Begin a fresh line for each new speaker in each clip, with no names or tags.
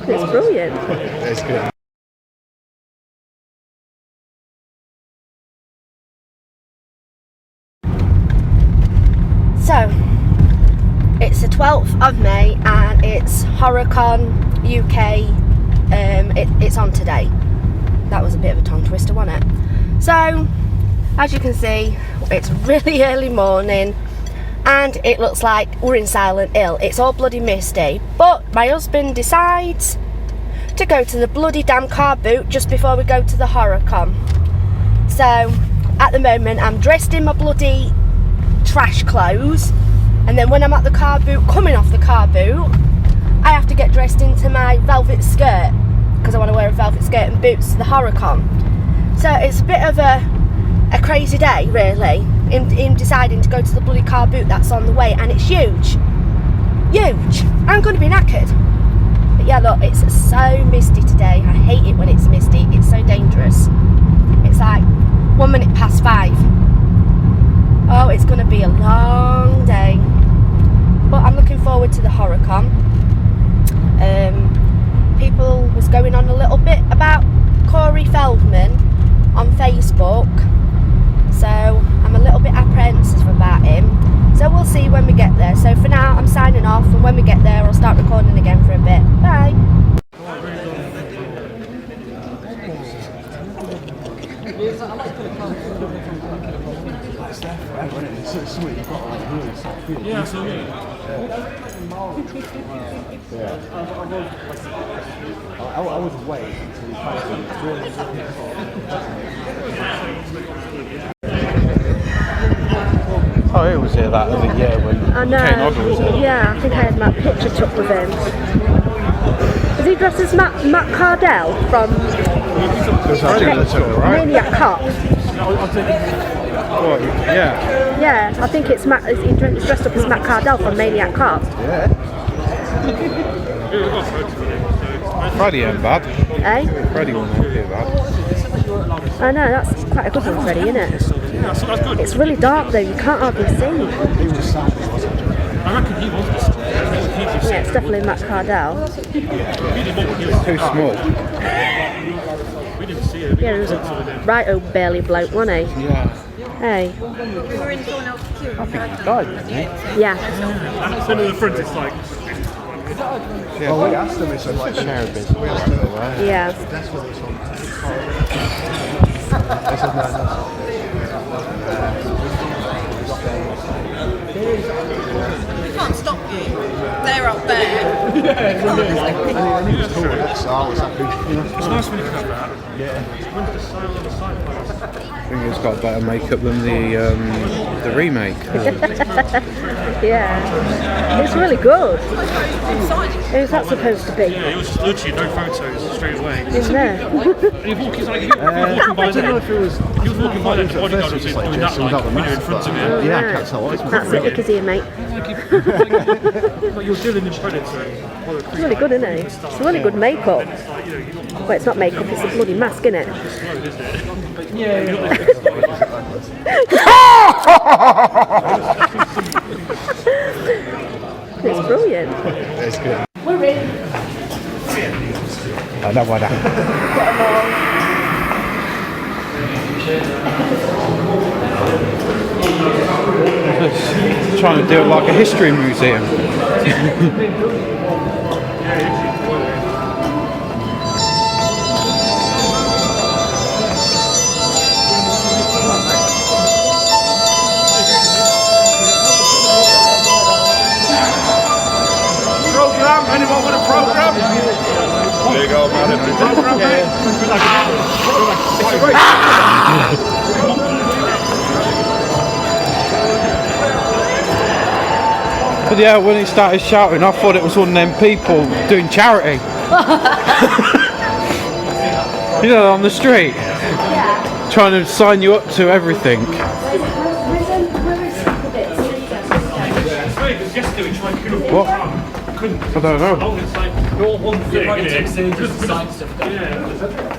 It's brilliant.
It's good.
So, it's the 12th of May and it's Horrorcon UK. It's on today. That was a bit of a tongue twister, wasn't it? So, as you can see, it's really early morning and it looks like we're in Silent Hill. It's all bloody misty, but my husband decides to go to the bloody damn car boot just before we go to the Horrorcon. So, at the moment, I'm dressed in my bloody trash clothes, and then when I'm at the car boot, coming off the car boot, I have to get dressed into my velvet skirt because I want to wear a velvet skirt and boots to the Horrorcon. So it's a bit of a crazy day, really, in deciding to go to the bloody car boot that's on the way, and it's huge. I'm going to be knackered. But yeah, look, it's so misty today. I hate it when it's misty. It's so dangerous. It's like 1 minute past 5. Oh, it's going to be a long day. But I'm looking forward to the Horrorcon. People was going on a little bit about Corey Feldman on Facebook. So I'm a little bit apprehensive about him. So we'll see when we get there. So for now, I'm signing off. And when we get there, I'll start recording again for a bit. Bye.
Yeah, so
I was waiting until you Oh, it was here that other year when Kane Hodder was here.
Yeah, I think I had my picture took with him. Is he dressed as Matt Cardell from Maniac Cop?
Oh, yeah.
Yeah, I think it's Matt. He's dressed up as Matt Cardell from Maniac Cop.
Yeah. Freddie ain't bad.
Eh?
Freddie won't be bad.
I know, that's quite a good one, Freddie, isn't it?
Yeah, so that's good.
It's really dark though, you can't hardly see.
He was Sandy, wasn't he?
I reckon he was the
Yeah, it's definitely Matt Cardell.
Too small.
We didn't see it.
Yeah, he was a right old burly bloke, wasn't he?
Yeah.
Hey.
I think he died, didn't he?
Yeah.
So in the front, it's like.
Yeah, well, we asked him if he'd like share a bit. We asked him away.
Yeah.
That's what it's on. This is no.
We can't stop you. They're up there.
And he was cool with it, so I was happy. You know?
It's nice when you come back.
Yeah.
When's the sale on the side?
I think it's got better makeup than the remake.
Yeah. It's really good. Who's that supposed to be?
Yeah, it was just literally no photos straight away.
Isn't there?
And he walking like, he was walking by
I don't know
there.
if it was.
He was walking by there, the bodyguard was doing that like, when you're in front of him.
Yeah, I can't tell what it's
That's it, Icky's here, mate.
Like you're dealing in Predator.
It's really good, isn't it? It's really good makeup. Well, it's not makeup, it's a bloody mask, isn't it? It's brilliant.
It's good.
We're in.
I know why that. Trying to do it like a history museum.
Program? Anyone want a program?
There you go, man.
Program, mate?
But yeah, when he started shouting, I thought it was one of them people doing charity. You know, on the street.
Yeah.
Trying to sign you up to everything. What? I don't know.
You're one thing, innit?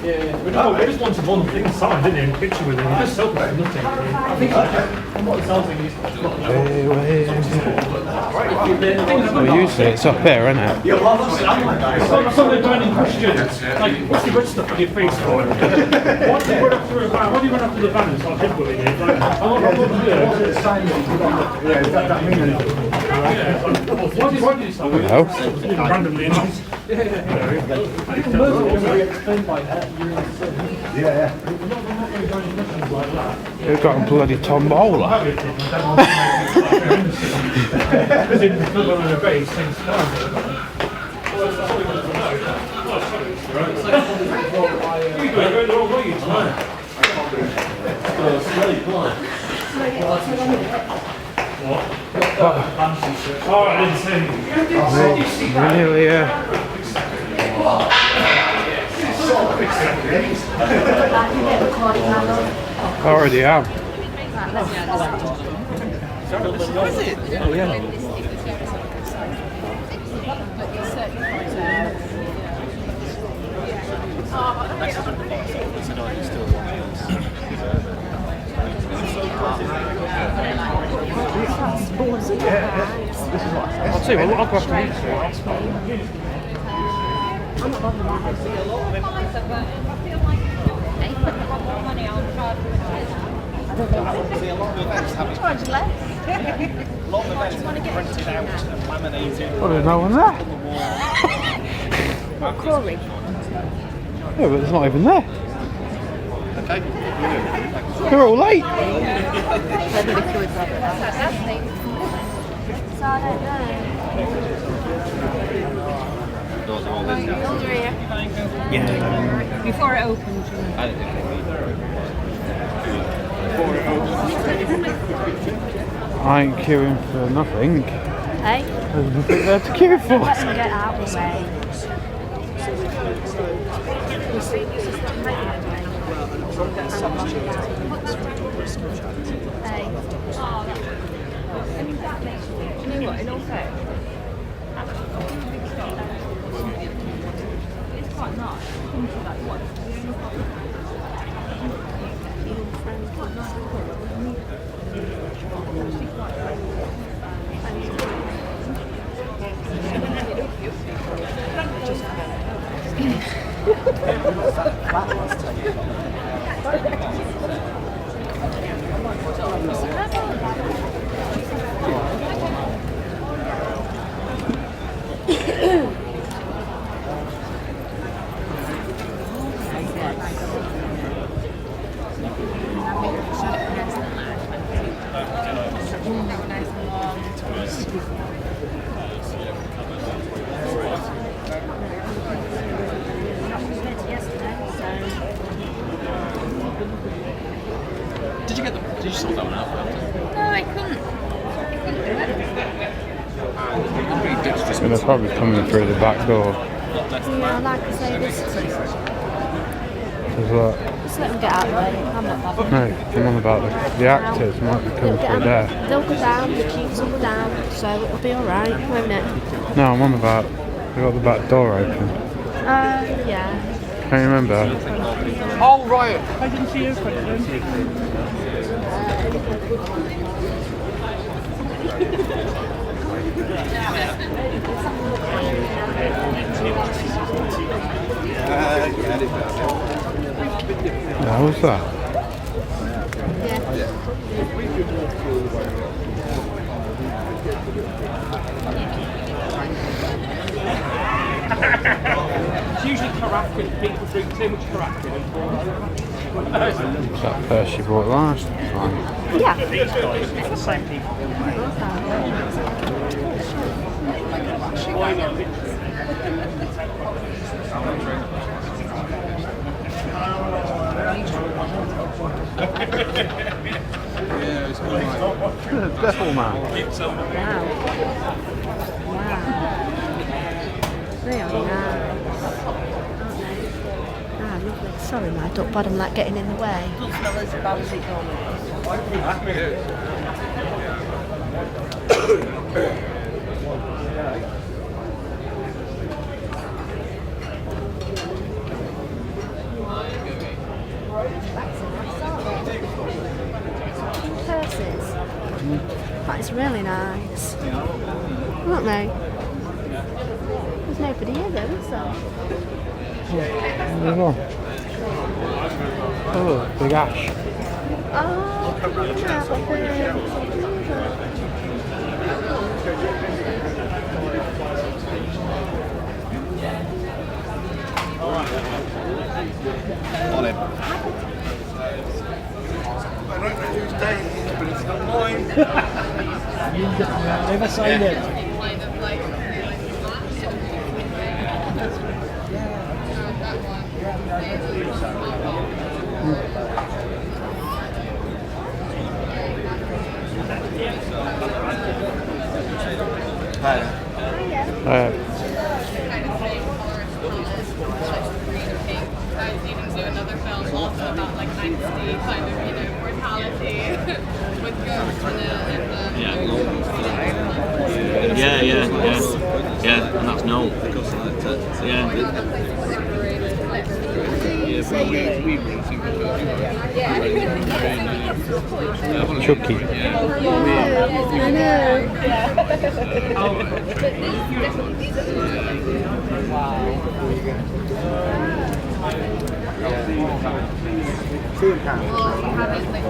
Yeah. We just wanted one thing signed, didn't you? A picture with him. Just selfish for nothing. I think what it sounds like is
Well, usually it's up here, isn't it?
Some of the burning questions, like, what's the good stuff on your face for? What do you run after a van? What do you run after the van? It's like typical it is. Like, I want to do it.
Yeah, does that mean anything?
Why did you start with
Hello.
randomly enough?
Yeah.
You've got a bloody tombola.
Because in the club on the base, same style. You go the wrong way, you tonight. What? Oh, I didn't see.
Really, I already am. I'll tell you what, I'll go after you. Well, there's no one there.
Corey.
Yeah, but it's not even there. They're all late.
So I don't know.
Before it opens.
I ain't queuing for nothing.
Hey?
There's nothing there to queue for.
Get out of the way. Hey. You know what, in all fairness, it's quite nice.
Did you sort that one out?
No, I couldn't.
And they're probably coming through the back door.
yeah, like I say, this.
There's what?
Just let them get out of the way. I'm not bothered.
No, I'm on about the actors might be coming through there.
They'll go down, the tubes will go down, so it'll be alright, won't it?
No, I'm on about, they got the back door open.
Yeah.
Can you remember?
Oh, right. I didn't see you.
How was that?
It's usually carafe when people drink too much carafe.
Was that first you bought last time?
Yeah.
These guys, it's the same people.
Devil man.
Wow. They are nice. Aren't they? Ah, lovely. Sorry, my duck bottom like getting in the way. Purses. That is really nice. nice, aren't they? There's nobody here though, is there?
Oh, big ash.
Oh,
Morning. I don't know whose day it is, but it's not mine.
Never signed it.
Do another film also about like angsty kind of, you know, mortality with ghosts in it.
Yeah, and that's no.
Chucky.
I know.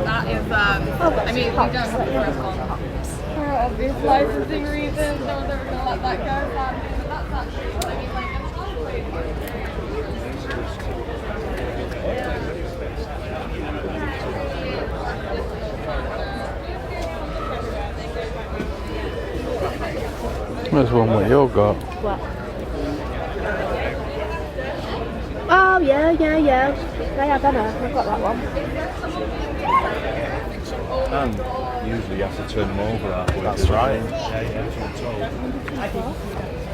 That is, I mean, we don't have Horrorconuk for obvious licensing reasons. No one's ever gonna let that go, sadly, but that's actually, I mean, like,
There's one what you got.
What? Oh yeah. I have, I've got that one.
And usually you have to turn them over after. That's right. Yeah,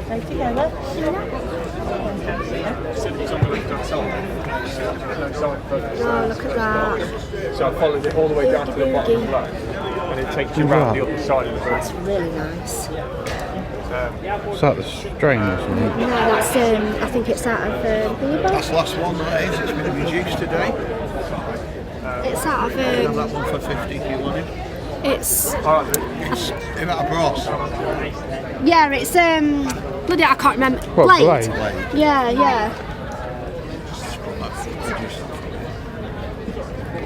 Right together. Oh, look at that.
So I followed it all the way down to the bottom of the line, and it takes you round the other side of the boat.
That's really nice.
Is that the strain or something?
No, that's I think it's out of
That's the last one, that is. It's been reduced today.
It's out of
Have that one for 50 if you want it.
it's
Is that a brass?
yeah, it's bloody I can't remember.
What, blade?
Yeah.
Just put that, reduce that for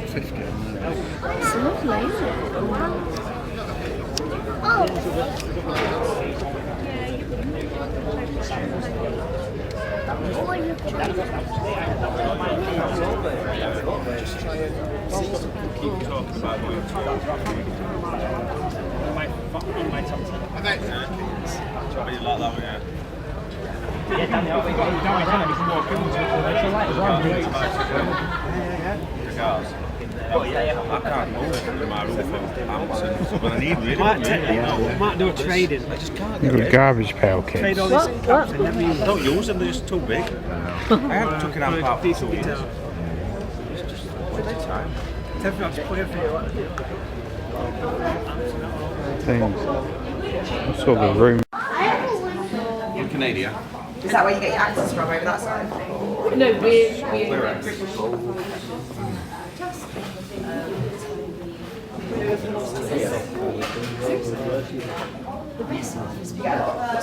you. 50 on there.
It's lovely, isn't it?
I can't move it under my roof and bounce, but I need really.
Might do a trade-in.
I just can't
You've
get
got
rid.
garbage pail
Trade
kits.
all these caps and let me.
Don't use them, they're just too big. I haven't took it out apart for 2 years. It's just waste of time.
Things. I saw the room.
In Canada.
is that where you get your access from, over that side?
No, we're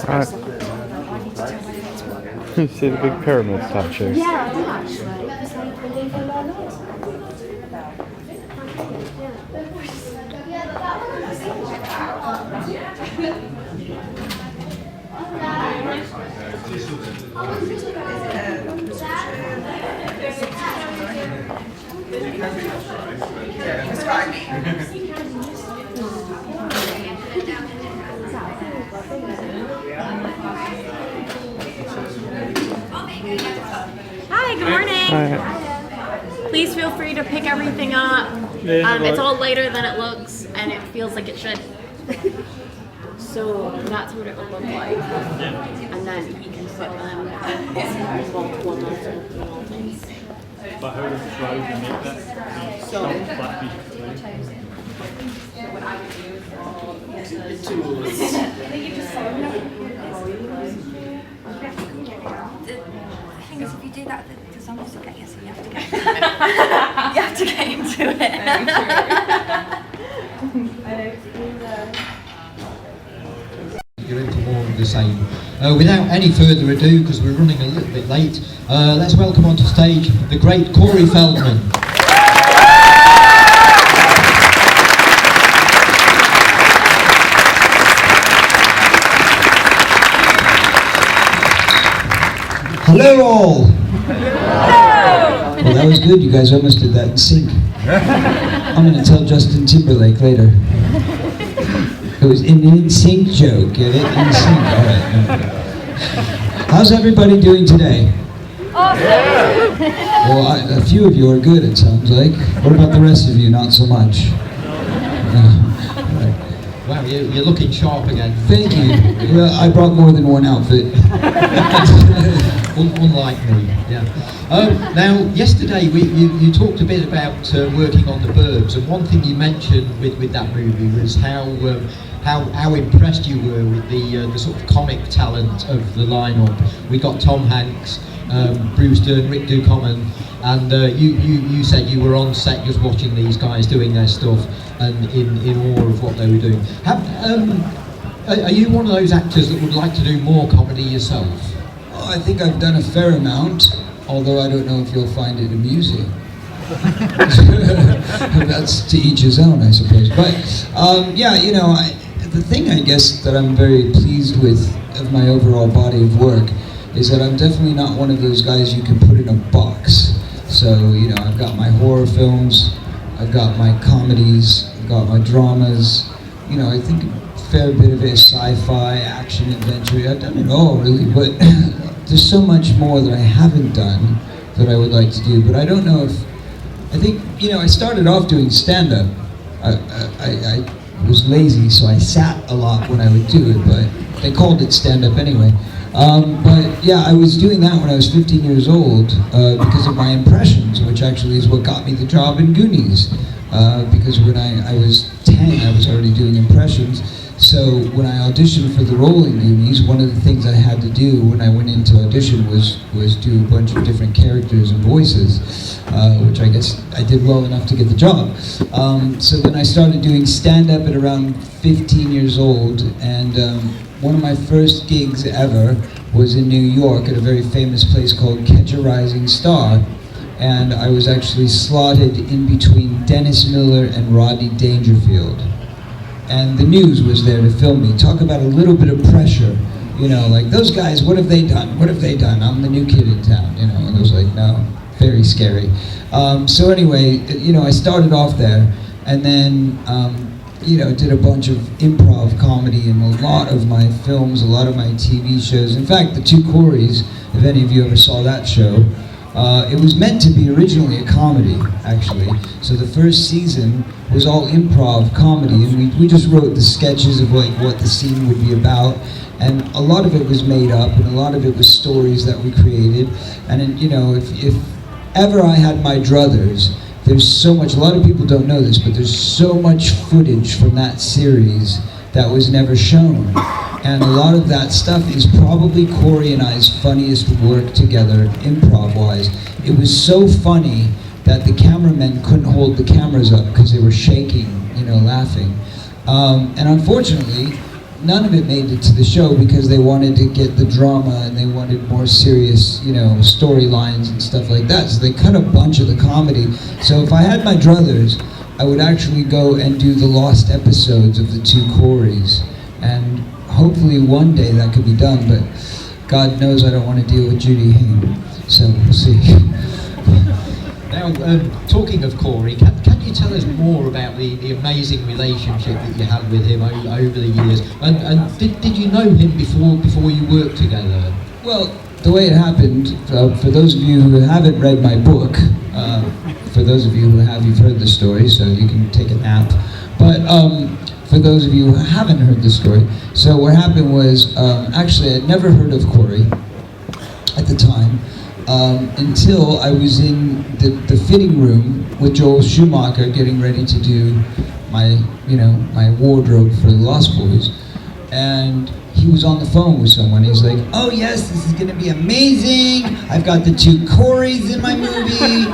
Right. You see the big pyramid statue?
Yeah, I do actually. It's like believe it or not.
Hi, good morning. Please feel free to pick everything up. It's all lighter than it looks, and it feels like it should. So that's what it would look like. And then you can put them multiple things.
But how does it flow to make that?
So
Flat piece of
The thing is, if you do that, the zombies will get you, so you have to get you have to get into it.
you're in for more of the same. Without any further ado, because we're running a little bit late, let's welcome onto stage the great Corey Feldman. Hello all! Well, that was good. You guys almost did that in sync. I'm going to tell Justin Timberlake later. It was an in-sync joke, get it? In sync, all right. How's everybody doing today?
Awesome!
Well, a few of you are good, it sounds like. What about the rest of you? Not so much. Wow, you're looking sharp again. Thank you. Well, I brought more than one outfit. Unlike me, yeah. Now, yesterday you talked a bit about working on The Burbs, and one thing you mentioned with that movie was how impressed you were with the sort of comic talent of the lineup. We got Tom Hanks, Bruce Dern, Rick Ducommun, and you said you were on set just watching these guys doing their stuff and in awe of what they were doing. Are you one of those actors that would like to do more comedy yourself? I think I've done a fair amount, although I don't know if you'll find it amusing. That's to each his own, I suppose. But yeah, you know, the thing I guess that I'm very pleased with of my overall body of work is that I'm definitely not one of those guys you can put in a box. So, you know, I've got my horror films, I've got my comedies, I've got my dramas, you know, I think a fair bit of it is sci-fi, action, adventure. I've done it all, really, but there's so much more that I haven't done that I would like to do, but I don't know if, I think, you know, I started off doing stand-up. I was lazy, so I sat a lot when I would do it, but they called it stand-up anyway. But yeah, I was doing that when I was 15 years old because of my impressions, which actually is what got me the job in Goonies. Because when I was 10, I was already doing impressions. So when I auditioned for the role in Goonies, one of the things I had to do when I went into audition was do a bunch of different characters and voices, which I guess I did well enough to get the job. So then I started doing stand-up at around 15 years old, and one of my first gigs ever was in New York at a very famous place called Catch a Rising Star, and I was actually slotted in between Dennis Miller and Rodney Dangerfield. And the news was there to film me. Talk about a little bit of pressure, you know, like, those guys, what have they done? What have they done? I'm the new kid in town, you know, and it was like, no, very scary. So anyway, you know, I started off there, and then, you know, did a bunch of improv comedy in a lot of my films, a lot of my TV shows. In fact, The Two Coreys, if any of you ever saw that show, it was meant to be originally a comedy, actually. So the first season was all improv comedy, and we just wrote the sketches of like what the scene would be about, and a lot of it was made up, and a lot of it was stories that we created. And you know, if ever I had my druthers, there's so much, a lot of people don't know this, but there's so much footage from that series that was never shown. And a lot of that stuff is probably Corey and I's funniest work together, improv-wise. It was so funny that the cameramen couldn't hold the cameras up because they were shaking, you know, laughing. And unfortunately, none of it made it to the show because they wanted to get the drama and they wanted more serious, you know, storylines and stuff like that. So they cut a bunch of the comedy. So if I had my druthers, I would actually go and do the lost episodes of The Two Coreys. And hopefully one day that could be done, but God knows I don't want to deal with Judy Hayne. So we'll see. Now, talking of Corey, can you tell us more about the amazing relationship that you had with him over the years? And did you know him before you worked together? Well, the way it happened, for those of you who haven't read my book, for those of you who have, you've heard the story, so you can take a nap. But for those of you who haven't heard the story, so what happened was, actually I'd never heard of Corey at the time, until I was in the fitting room with Joel Schumacher getting ready to do my wardrobe for the Lost Boys, and he was on the phone with someone. He's like, "Oh yes, this is gonna be amazing. I've got the two Coreys in my movie."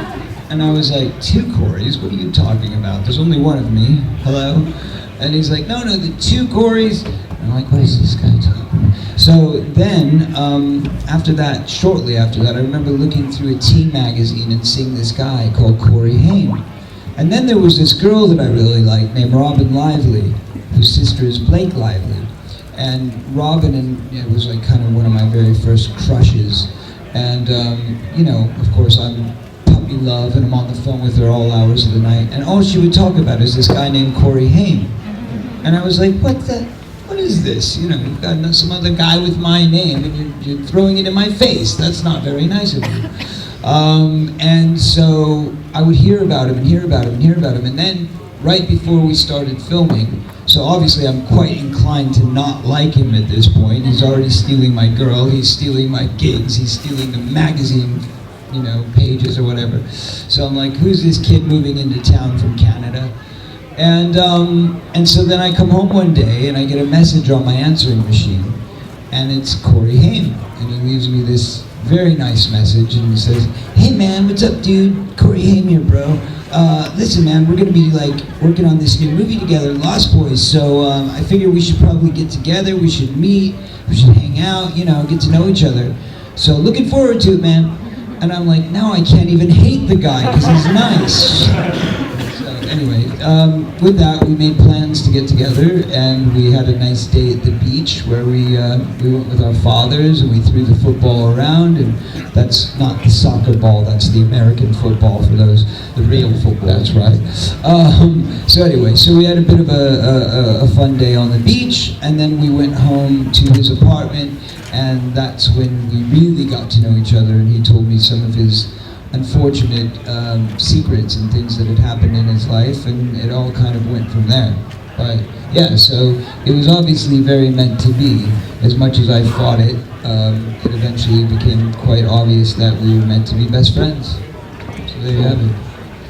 And I was like, "Two Coreys? What are you talking about? There's only one of me. Hello?" And he's like, no, the 2 Corys. And I'm like, what is this guy talking about? So then, after that, shortly after that, I remember looking through a teen magazine and seeing this guy called Corey Haim. And then there was this girl that I really liked named Robin Lively, whose sister is Blake Lively. And Robin it was like kind of one of my very first crushes. And, you know, of course, I'm puppy love, and I'm on the phone with her all hours of the night. And all she would talk about is this guy named Corey Haim. And I was like, what is this? You know, you've got some other guy with my name, and you're throwing it in my face. That's not very nice of you. And so I would hear about him, and then right before we started filming, so obviously I'm quite inclined to not like him at this point. He's already stealing my girl, he's stealing my gigs, he's stealing the magazine, you know, pages or whatever. So I'm like, who's this kid moving into town from Canada? And so then I come home one day and I get a message on my answering machine, and it's Corey Haim, and he leaves me this very nice message, and he says, hey man, what's up dude, Corey Haim here bro. Listen man, we're gonna be like working on this new movie together, Lost Boys, so I figure we should probably get together, we should meet, we should hang out, you know, get to know each other. So looking forward to it, man. And I'm like, now I can't even hate the guy because he's nice. So anyway, with that, we made plans to get together, and we had a nice day at the beach where we went with our fathers, and we threw the football around, and that's not the soccer ball, that's the American football for those, the real football. That's right. So anyway, so we had a bit of a fun day on the beach, and then we went home to his apartment, and that's when we really got to know each other, and he told me some of his unfortunate secrets and things that had happened in his life, and it all kind of went from there. But yeah, so it was obviously very meant to be. As much as I fought it, it eventually became quite obvious that we were meant to be best friends. So there you have it.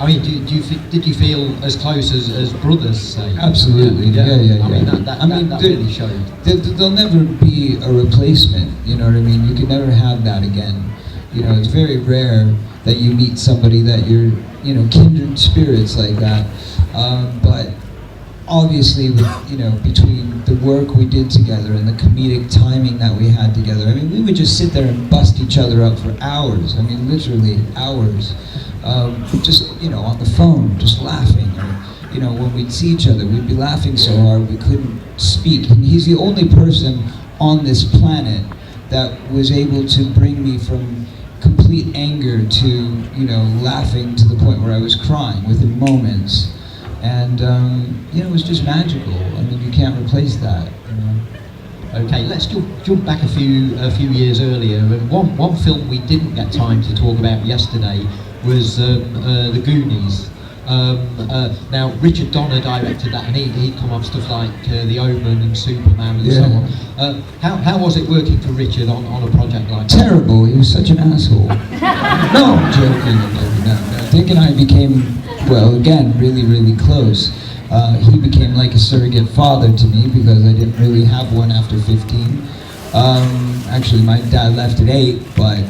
I mean, did you feel as close as brothers, say?
Absolutely, yeah.
I mean, that really showed.
There'll never be a replacement, you know what I mean? You can never have that again. You know, it's very rare that you meet somebody that you're, you know, kindred spirits like that. But obviously, you know, between the work we did together and the comedic timing that we had together, I mean, we would just sit there and bust each other up for hours. I mean, literally hours. Just, you know, on the phone, just laughing. Or, you know, when we'd see each other, we'd be laughing so hard we couldn't speak. And he's the only person on this planet that was able to bring me from complete anger to, you know, laughing to the point where I was crying within moments. And, you know, it was just magical. I mean, you can't replace that, you know.
Okay, let's jump back a few years earlier. One film we didn't get time to talk about yesterday was The Goonies. Now, Richard Donner directed that, and he'd come off stuff like The Omen and Superman and so on. How was it working for Richard on a project like that?
Terrible, he was such an asshole. No, I'm joking. No. Dick and I became, well, again, really, really close. He became like a surrogate father to me because I didn't really have one after 15. Actually, my dad left at 8, but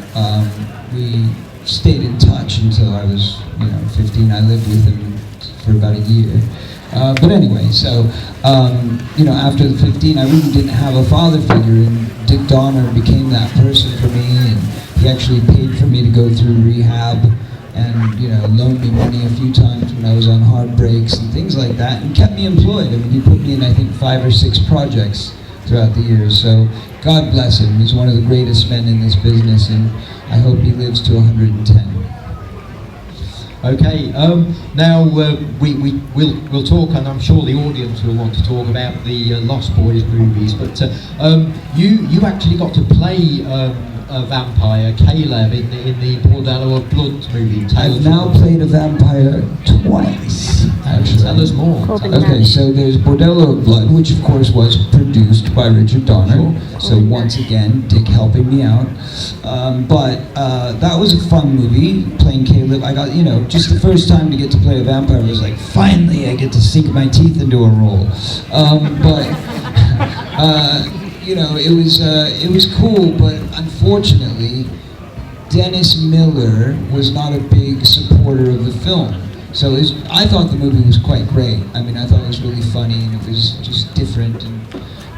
we stayed in touch until I was, you know, 15. I lived with him for about a year. But anyway, so, you know, after the 15, I really didn't have a father figure, and Dick Donner became that person for me, and he actually paid for me to go through rehab, and, you know, loaned me money a few times when I was on hard breaks and things like that, and kept me employed. I mean, he put me in, I think, 5 or 6 projects throughout the years, so God bless him. He's one of the greatest men in this business, and I hope he lives to 110.
Okay, now we'll talk, and I'm sure the audience will want to talk about the Lost Boys movies, but you actually got to play a vampire, Caleb, in the Bordello of Blood movie.
I've now played a vampire twice, actually.
Tell us more.
Okay, so there's Bordello of Blood, which of course was produced by Richard Donner. Sure. So once again, Dick helping me out. But that was a fun movie, playing Caleb. I got, you know, just the first time to get to play a vampire was like, finally I get to sink my teeth into a role. You know, it was cool, but unfortunately, Dennis Miller was not a big supporter of the film. So I thought the movie was quite great. I mean, I thought it was really funny and it was just different. And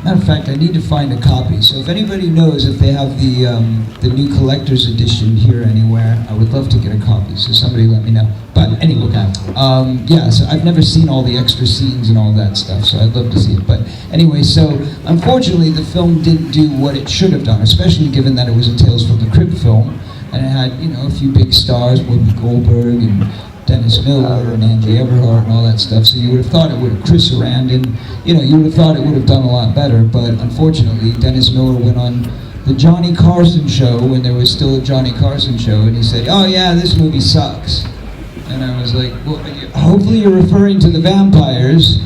matter of fact, I need to find a copy. So if anybody knows if they have the new collector's edition here anywhere, I would love to get a copy. So somebody let me know. But anyway, yeah. So I've never seen all the extra scenes and all that stuff. So I'd love to see it. But anyway, so unfortunately, the film didn't do what it should have done, especially given that it was a Tales from the Crypt film, and it had a few big stars, Whoopi Goldberg and Dennis Miller and Angie Everhart and all that stuff. So you would have thought it would have, Chris Sarandon, you would have thought it would have done a lot better. But unfortunately, Dennis Miller went on the Johnny Carson show when there was still a Johnny Carson show, and he said, "Oh yeah, this movie sucks." And I was like, well, hopefully you're referring to the vampires,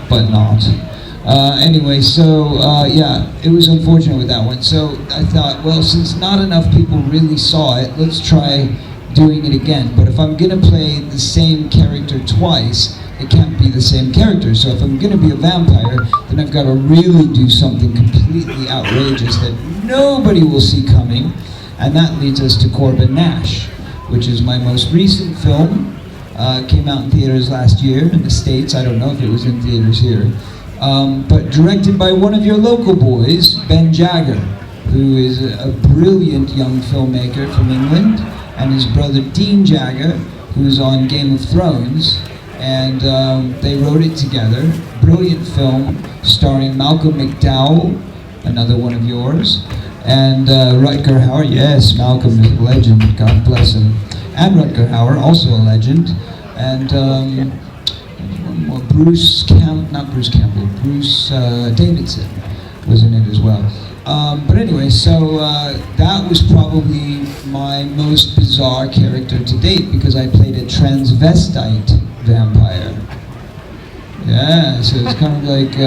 but not. Anyway, so yeah, it was unfortunate with that one. So I thought, well, since not enough people really saw it, let's try doing it again. But if I'm gonna play the same character twice, it can't be the same character. So if I'm gonna be a vampire, then I've got to really do something completely outrageous that nobody will see coming. And that leads us to Corbin Nash, which is my most recent film. Came out in theaters last year in the States. I don't know if it was in theaters here. But directed by one of your local boys, Ben Jagger, who is a brilliant young filmmaker from England, and his brother Dean Jagger, who's on Game of Thrones, and they wrote it together. Brilliant film starring Malcolm McDowell, another one of yours, and Rutger Hauer. Yes, Malcolm is a legend, God bless him. And Rutger Hauer, also a legend, and Bruce Davidson was in it as well. But anyway, so that was probably my most bizarre character to date, because I played a transvestite vampire. Yeah, so it's kind of like,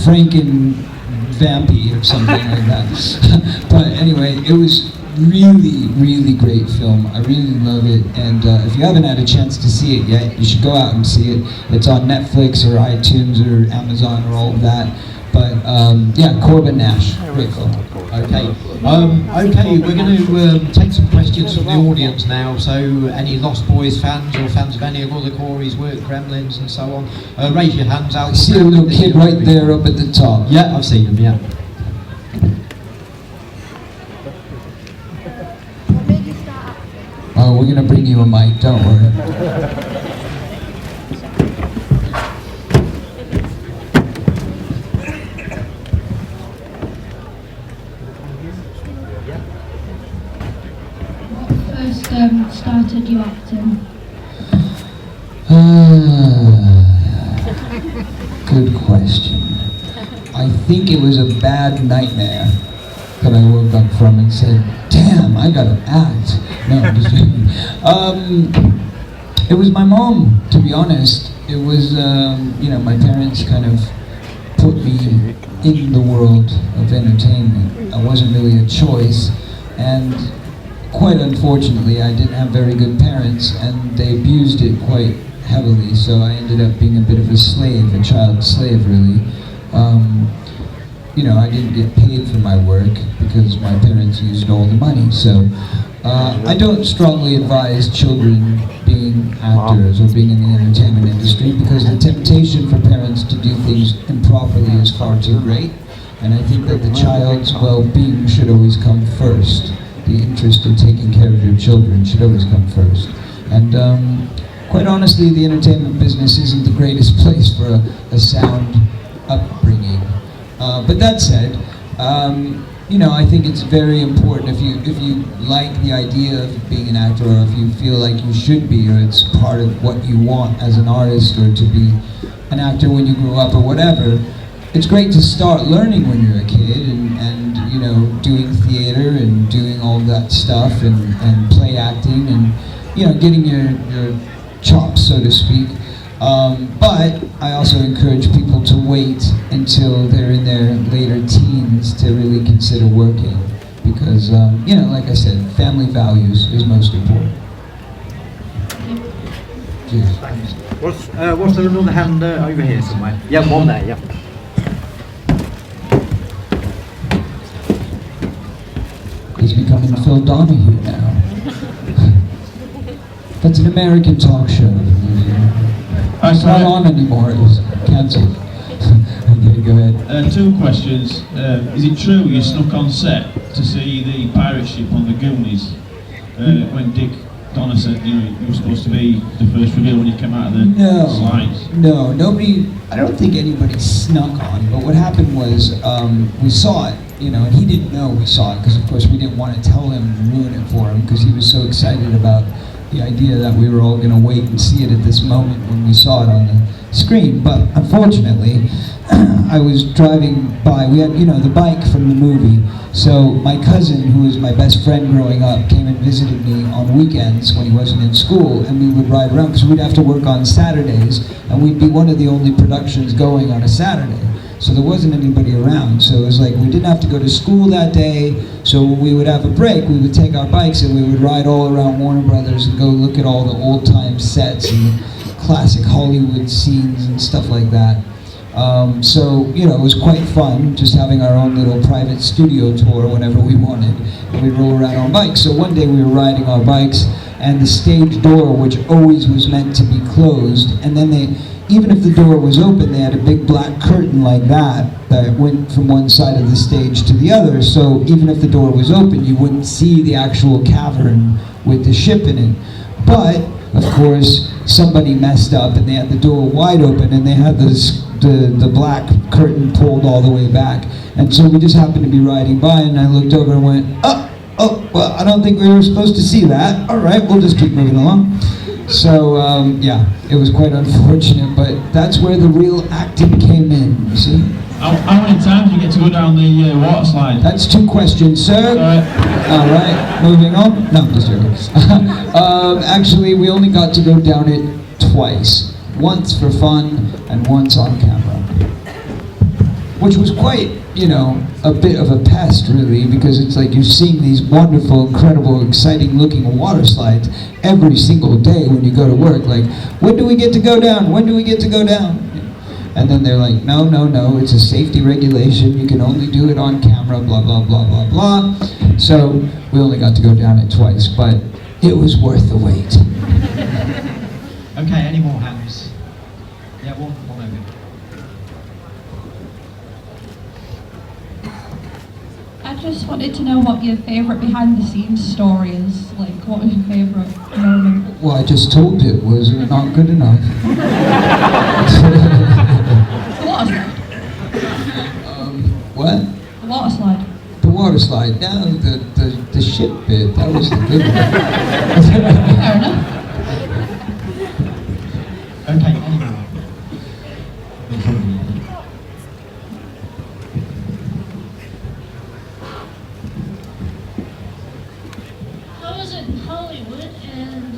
Franken-Vampy or something like that. But anyway, it was really, really great film. I really love it, and if you haven't had a chance to see it yet, you should go out and see it. It's on Netflix or iTunes or Amazon or all of that. But yeah, Corbin Nash, great film.
Okay, okay, we're going to take some questions from the audience now. So any Lost Boys fans or fans of any of other Corey's work, Gremlins and so on, raise your hands out.
I see a little kid right there up at the top.
Yeah, I've seen him, yeah.
Oh, we're gonna bring you a mic, don't worry.
What first started you acting?
Good question. I think it was a bad nightmare that I woke up from and said, "Damn, I gotta act." No, I'm just joking. It was my mom, to be honest. It was, my parents kind of put me in the world of entertainment. It wasn't really a choice, and quite unfortunately, I didn't have very good parents, and they abused it quite heavily, so I ended up being a bit of a slave, a child slave, really. I didn't get paid for my work because my parents used all the money, so I don't strongly advise children being actors or being in the entertainment industry, because the temptation for parents to do things improperly is far too great, and I think that the child's well-being should always come first. The interest in taking care of your children should always come first. And quite honestly, the entertainment business isn't the greatest place for a sound upbringing. But that said, I think it's very important if you like the idea of being an actor, or if you feel like you should be, or it's part of what you want as an artist, or to be an actor when you grow up or whatever. It's great to start learning when you're a kid and doing theater and doing all that stuff and play acting and getting your chops, so to speak. But I also encourage people to wait until they're in their later teens to really consider working, because like I said, family values is most important. Cheers.
Was there another hand over here somewhere? Yeah, one there, yeah.
He's becoming Phil Donahue now. It's an American talk show. It's not on anymore. It was cancelled. Okay, go ahead.
Two questions. Is it true you snuck on set to see the pirate ship on the Goonies when Dick Donner said you were supposed to be the first reveal when you came out of the slides?
No, nobody. I don't think anybody snuck on. But what happened was we saw it, and he didn't know we saw it because, of course, we didn't want to tell him and ruin it for him because he was so excited about the idea that we were all going to wait and see it at this moment when we saw it on the screen. But unfortunately, I was driving by. We had, the bike from the movie. So my cousin, who was my best friend growing up, came and visited me on weekends when he wasn't in school, and we would ride around because we'd have to work on Saturdays, and we'd be one of the only productions going on a Saturday. So there wasn't anybody around. So it was like we didn't have to go to school that day. So when we would have a break, we would take our bikes and we would ride all around Warner Brothers and go look at all the old-time sets and classic Hollywood scenes and stuff like that. So, it was quite fun just having our own little private studio tour whenever we wanted. And we'd roll around on bikes. So one day we were riding our bikes and the stage door, which always was meant to be closed, and then even if the door was open, they had a big black curtain like that went from one side of the stage to the other. So even if the door was open, you wouldn't see the actual cavern with the ship in it. But, of course, somebody messed up and they had the door wide open and they had the black curtain pulled all the way back. And so we just happened to be riding by and I looked over and went, oh, well, I don't think we were supposed to see that. All right, we'll just keep moving along. So, yeah, it was quite unfortunate, but that's where the real acting came in, you see?
How many times do you get to go down the water slide?
That's 2 questions, sir. All right, moving on. No, I'm just joking. Actually, we only got to go down it twice. Once for fun and once on camera. Which was quite, a bit of a pest, really, because it's like you're seeing these wonderful, incredible, exciting-looking water slides every single day when you go to work. Like, when do we get to go down? When do we get to go down? And then they're like, no, it's a safety regulation. You can only do it on camera, blah, blah, blah, blah, blah. So we only got to go down it twice, but it was worth the wait.
Okay, any more hands? Yeah, one over.
I just wanted to know what your favourite behind-the-scenes story is. Like, what was your favourite moment?
Well, I just told you it was not good enough.
The water slide.
What?
The water slide.
The water slide. No, the ship bit. That was the good one.
Fair enough.
Okay, anyway.
How is it in Hollywood, and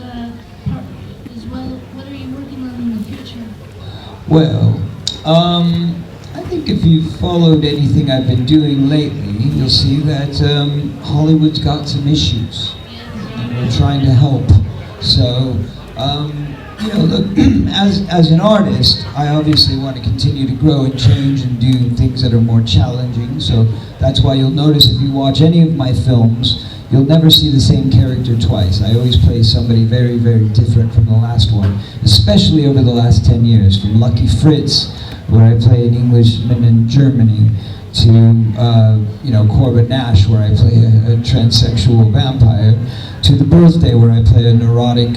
as well, what are you working on in the future?
Well, I think if you've followed anything I've been doing lately, you'll see that Hollywood's got some issues, and we're trying to help. So, look, as an artist, I obviously want to continue to grow and change and do things that are more challenging. So that's why you'll notice if you watch any of my films, you'll never see the same character twice. I always play somebody very, very different from the last one, especially over the last 10 years, from Lucky Fritz, where I play an Englishman in Germany, to Corbett Nash, where I play a transsexual vampire, to The Birthday, where I play a neurotic,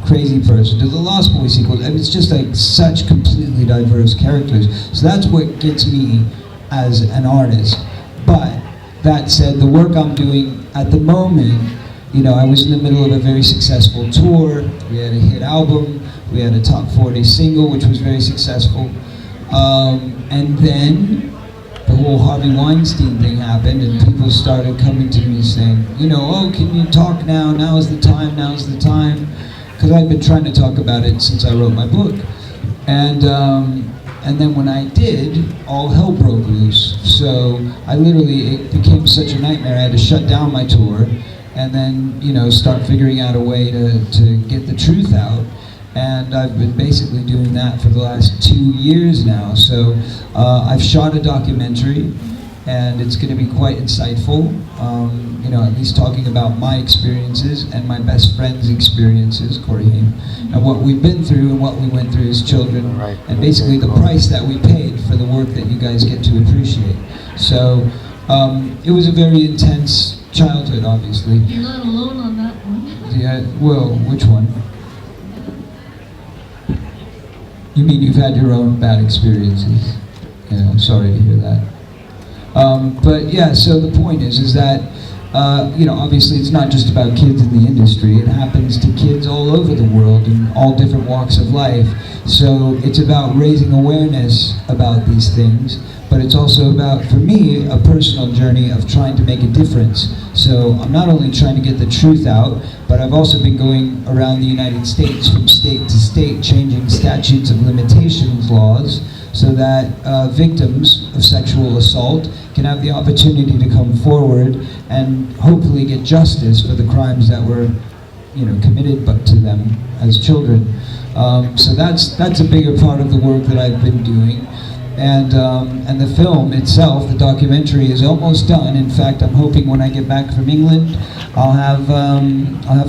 crazy person, to the Lost Boys sequel. It's just like such completely diverse characters. So that's what gets me as an artist. But that said, the work I'm doing at the moment, I was in the middle of a very successful tour. We had a hit album. We had a top 40 single, which was very successful. And then the whole Harvey Weinstein thing happened, and people started coming to me saying, oh, can you talk now? Now's the time, now's the time. Because I've been trying to talk about it since I wrote my book. And then when I did, all hell broke loose. So it became such a nightmare. I had to shut down my tour and then, start figuring out a way to get the truth out. And I've been basically doing that for the last 2 years now. So I've shot a documentary, and it's going to be quite insightful. You know, at least talking about my experiences and my best friend's experiences, Corey Haim, and what we've been through and what we went through as children, and basically the price that we paid for the work that you guys get to appreciate. So it was a very intense childhood, obviously.
You're not alone on that one.
Yeah, well, which one? You mean you've had your own bad experiences? Yeah, I'm sorry to hear that. But yeah, so the point is that, you know, obviously it's not just about kids in the industry. It happens to kids all over the world in all different walks of life. So it's about raising awareness about these things, but it's also about, for me, a personal journey of trying to make a difference. So I'm not only trying to get the truth out, but I've also been going around the United States from state to state, changing statutes of limitations laws, so that victims of sexual assault can have the opportunity to come forward and hopefully get justice for the crimes that were, you know, committed but to them as children. So that's a bigger part of the work that I've been doing. And the film itself, the documentary, is almost done. In fact, I'm hoping when I get back from England, I'll have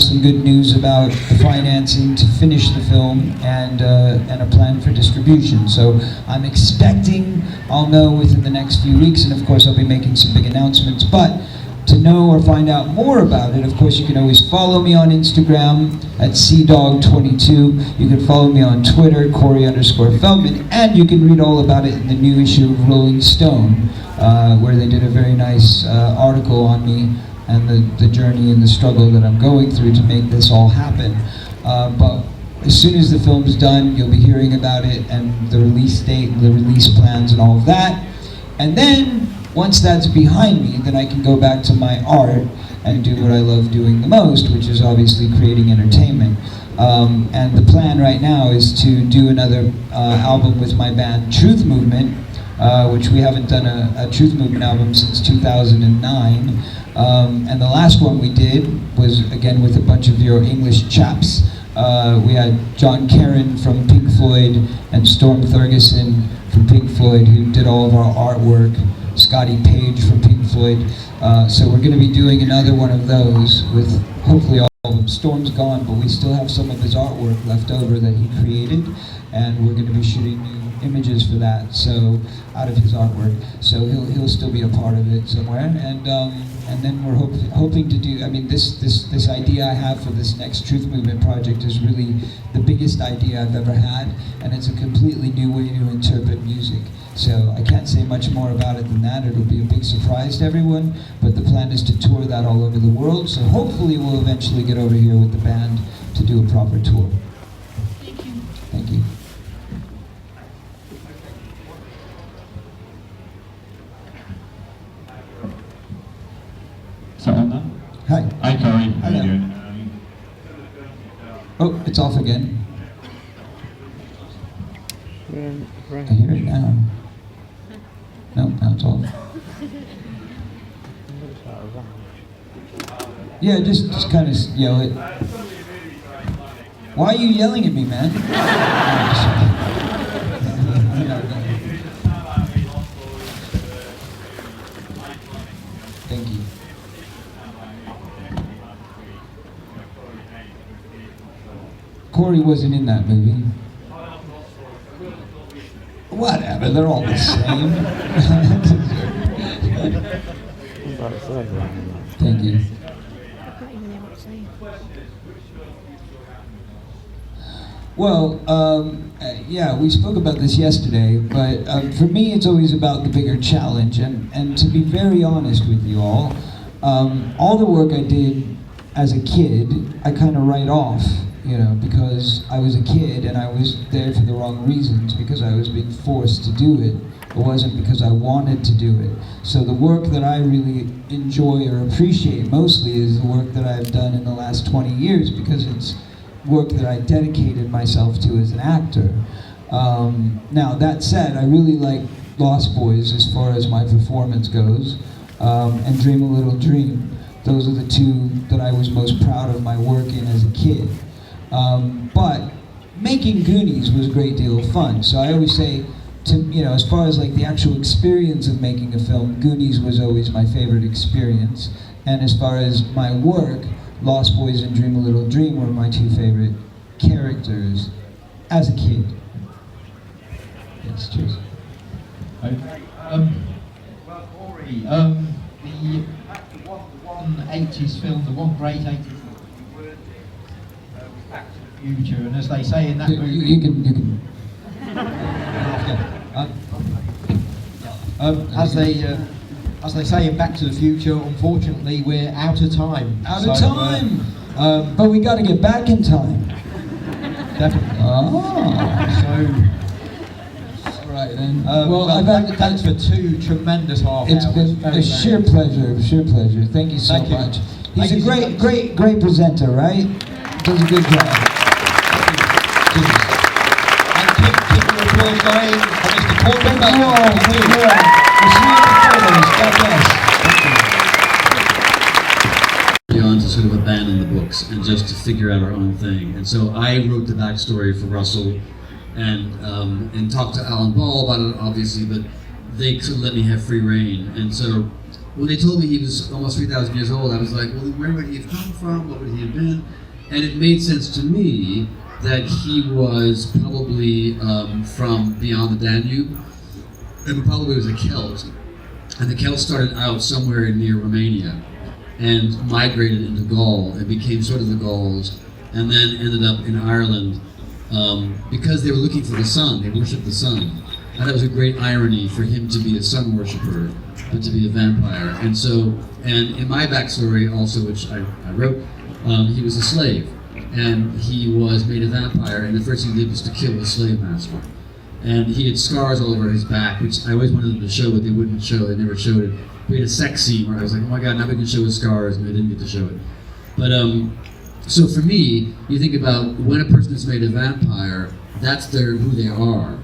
some good news about the financing to finish the film and a plan for distribution. So I'm expecting I'll know within the next few weeks, and of course I'll be making some big announcements. But to know or find out more about it, of course, you can always follow me on Instagram at CDog22. You can follow me on Twitter, Corey_Feldman, and you can read all about it in the new issue of Rolling Stone, where they did a very nice article on me and the journey and the struggle that I'm going through to make this all happen. But as soon as the film's done, you'll be hearing about it and the release date, and the release plans, and all of that. And then, once that's behind me, then I can go back to my art and do what I love doing the most, which is obviously creating entertainment. And the plan right now is to do another album with my band Truth Movement, which we haven't done a Truth Movement album since 2009. And the last one we did was, again, with a bunch of your English chaps. We had John Caron from Pink Floyd and Storm Thurgeson from Pink Floyd, who did all of our artwork. Scotty Page from Pink Floyd. So we're going to be doing another one of those with hopefully all of them. Storm's gone, but we still have some of his artwork left over that he created, and we're going to be shooting new images for that, so out of his artwork. So he'll still be a part of it somewhere, and then we're hoping to do. I mean, this idea I have for this next Truth Movement project is really the biggest idea I've ever had, and it's a completely new way to interpret music. So I can't say much more about it than that. It'll be a big surprise to everyone, but the plan is to tour that all over the world. So hopefully we'll eventually get over here with the band to do a proper tour.
Thank you.
Thank you.
Is that on there?
Hi.
Hi, Corey. How are you doing?
Oh, it's off again. I hear it now. No, now it's off. Yeah, just kind of yell it. Why are you yelling at me, man? Thank you. Corey wasn't in that movie. Whatever, they're all the same. Thank you. Well, yeah, we spoke about this yesterday, but for me it's always about the bigger challenge, and to be very honest with you all the work I did as a kid, I kind of write off, you know, because I was a kid and I was there for the wrong reasons, because I was being forced to do it. It wasn't because I wanted to do it. So the work that I really enjoy or appreciate mostly is the work that I've done in the last 20 years, because it's work that I dedicated myself to as an actor. Now, that said, I really like Lost Boys as far as my performance goes, and Dream a Little Dream. Those are the two that I was most proud of my work in as a kid. But making Goonies was a great deal of fun. So I always say, as far as like the actual experience of making a film, Goonies was always my favorite experience. And as far as my work, Lost Boys and Dream a Little Dream were my two favorite characters as a kid. Yes, cheers.
Okay. Well, Corey, the one 80s film, the one great 80s film you were was Back to the Future, and as they say in that movie...
You can.
As they say in Back to the Future, unfortunately, we're out of time.
Out of time! But we got to get back in time.
Definitely.
All right then.
Thanks for two tremendous half hours.
It's been a sheer pleasure. Thank you so much. He's a great presenter, right? Does a good job.
And keep your applause going for Mr. Corbin.
We'll see you in the photos. God bless.
On to sort of abandon the books and just to figure out our own thing. And so I wrote the backstory for Russell and talked to Alan Ball about it, obviously, but they couldn't let me have free reign. And so when they told me he was almost 3,000 years old, I was like, well, where would he have come from? What would he have been? And it made sense to me that he was probably from beyond the Danube, and probably was a Celt. And the Celts started out somewhere near Romania and migrated into Gaul and became sort of the Gauls, and then ended up in Ireland because they were looking for the sun. They worshipped the sun. And that was a great irony for him to be a sun worshipper, but to be a vampire. And so, and in my backstory also, which I wrote, he was a slave, and he was made a vampire, and the first thing he did was to kill his slave master. And he had scars all over his back, which I always wanted them to show, but they wouldn't show. They never showed it. We had a sex scene where I was like, oh my god, now we can show his scars, and they didn't get to show it. But so for me, you think about when a person is made a vampire, that's who they are.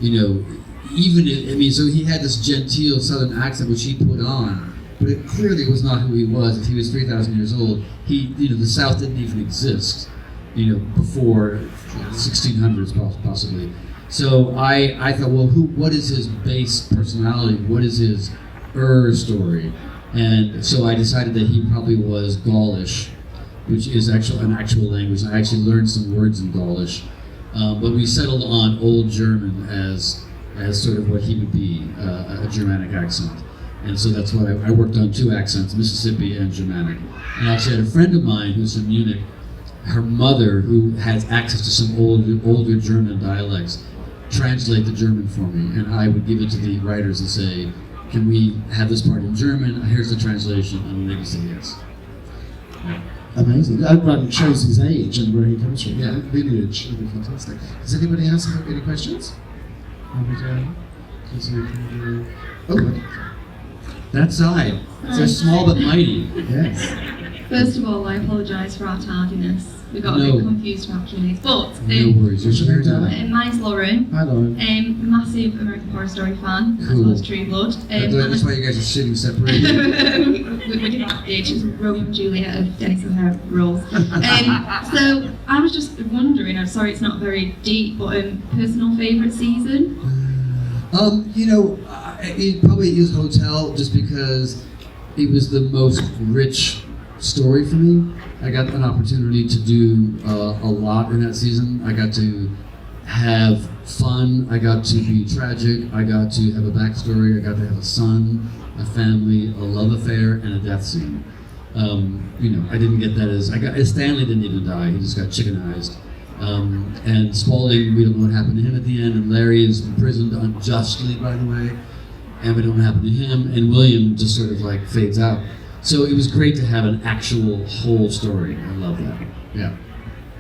So he had this genteel southern accent which he put on, but it clearly was not who he was. If he was 3,000 years old, the South didn't even exist, before the 1600s possibly. So I thought, well, what is his base personality? What is his story? And so I decided that he probably was Gaulish, which is an actual language. I actually learned some words in Gaulish, but we settled on Old German as sort of what he would be, a Germanic accent. And so that's what I worked on, two accents, Mississippi and Germanic. And I actually had a friend of mine who's from Munich, her mother, who has access to some older German dialects, translate the German for me, and I would give it to the writers and say, can we have this part in German? Here's the translation, and they would say yes. Yeah.
Amazing. That shows his age and where he comes from. Yeah, lineage. That'd be fantastic. Does anybody else have any questions?
That side. They're small but mighty.
Yes.
First of all, I apologise for our tardiness. We got a bit confused about Q&As, but
no worries. You're very tired.
Mine's Lauren.
Hi, Lauren.
Massive American Horror Story fan, as well as True Blood.
That's why you guys are sitting separated.
we didn't have the ages of Romeo and Juliet of Dennis and her roles. So I was just wondering. I'm sorry, it's not very deep, but personal favourite season.
It probably is Hotel, just because it was the most rich story for me. I got an opportunity to do a lot in that season. I got to have fun, I got to be tragic, I got to have a backstory, I got to have a son, a family, a love affair, and a death scene. I didn't get that Stanley didn't even die, he just got chickenized. And Spaulding, we don't know what happened to him at the end, and Larry is imprisoned unjustly, by the way, and we don't know what happened to him, and William just sort of like fades out. So it was great to have an actual whole story. I love that. Yeah.